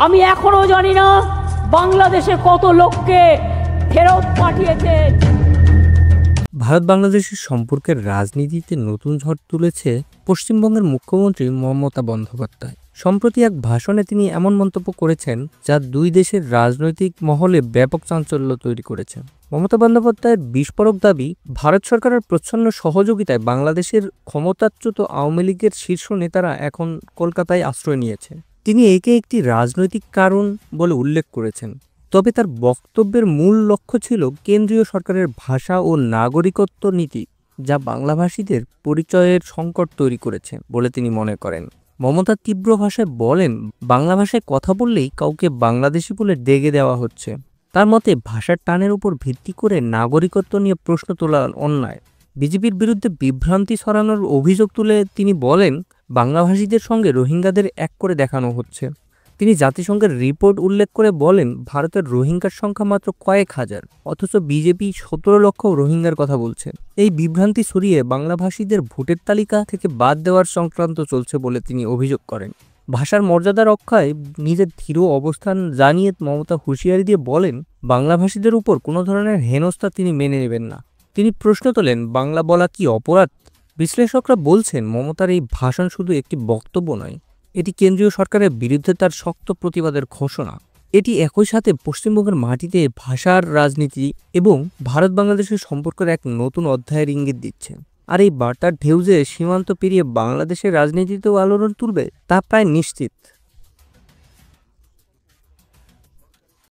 আমি এখনো জানি না বাংলাদেশে কত লোককে ফেরত পাঠিয়েছে। ভারত বাংলাদেশের সম্পর্কের রাজনীতিতে নতুন ঝড় তুলেছে পশ্চিমবঙ্গের মুখ্যমন্ত্রী মমতা বন্দ্যোপাধ্যায়। সম্প্রতি এক ভাষণে তিনি এমন মন্তব্য করেছেন যা দুই দেশের রাজনৈতিক মহলে ব্যাপক চাঞ্চল্য তৈরি করেছে। মমতা বন্দ্যোপাধ্যায়ের বিস্ফোরক দাবি, ভারত সরকারের প্রচ্ছন্ন সহযোগিতায় বাংলাদেশের ক্ষমতাচ্যুত আওয়ামী লীগের শীর্ষ নেতারা এখন কলকাতায় আশ্রয় নিয়েছে। তিনি একে একটি রাজনৈতিক কারণ বলে উল্লেখ করেছেন। তবে তার বক্তব্যের মূল লক্ষ্য ছিল কেন্দ্রীয় সরকারের ভাষা ও নাগরিকত্ব নীতি, যা বাংলাভাষীদের পরিচয়ের সংকট তৈরি করেছে বলে তিনি মনে করেন। মমতা তীব্র ভাষায় বলেন, বাংলা ভাষায় কথা বললেই কাউকে বাংলাদেশি বলে ডেকে দেওয়া হচ্ছে। তার মতে ভাষার টানের উপর ভিত্তি করে নাগরিকত্ব নিয়ে প্রশ্ন তোলা অন্যায়। বিজেপির বিরুদ্ধে বিভ্রান্তি ছড়ানোর অভিযোগ তুলে তিনি বলেন, বাংলাভাষীদের সঙ্গে রোহিঙ্গাদের এক করে দেখানো হচ্ছে। তিনি জাতিসংঘের রিপোর্ট উল্লেখ করে বলেন, ভারতের রোহিঙ্গার সংখ্যা মাত্র কয়েক হাজার, অথচ বিজেপি 17 লক্ষ রোহিঙ্গার কথা বলছে। এই বিভ্রান্তি ছড়িয়ে বাংলাভাষীদের ভোটের তালিকা থেকে বাদ দেওয়ার সংক্রান্ত চলছে বলে তিনি অভিযোগ করেন। ভাষার মর্যাদা রক্ষায় নিজের দৃঢ় অবস্থান জানিয়ে মমতা হুঁশিয়ারি দিয়ে বলেন, বাংলাভাষীদের উপর কোনো ধরনের হেনস্থা তিনি মেনে নেবেন না। তিনি প্রশ্ন তোলেন, বাংলা বলা কি অপরাধ? বিশ্লেষকরা বলছেন, মমতার এই ভাষণ শুধু একটি বক্তব্য নয়, এটি কেন্দ্রীয় সরকারের বিরুদ্ধে তার শক্ত প্রতিবাদের ঘোষণা। এটি একই সাথে পশ্চিমবঙ্গের মাটিতে ভাষার রাজনীতি এবং ভারত বাংলাদেশের সম্পর্কের এক নতুন অধ্যায়ের ইঙ্গিত দিচ্ছে। আর এই বার্তার ঢেউ যে সীমান্ত পেরিয়ে বাংলাদেশের রাজনীতিতেও আলোড়ন তুলবে তা প্রায় নিশ্চিত।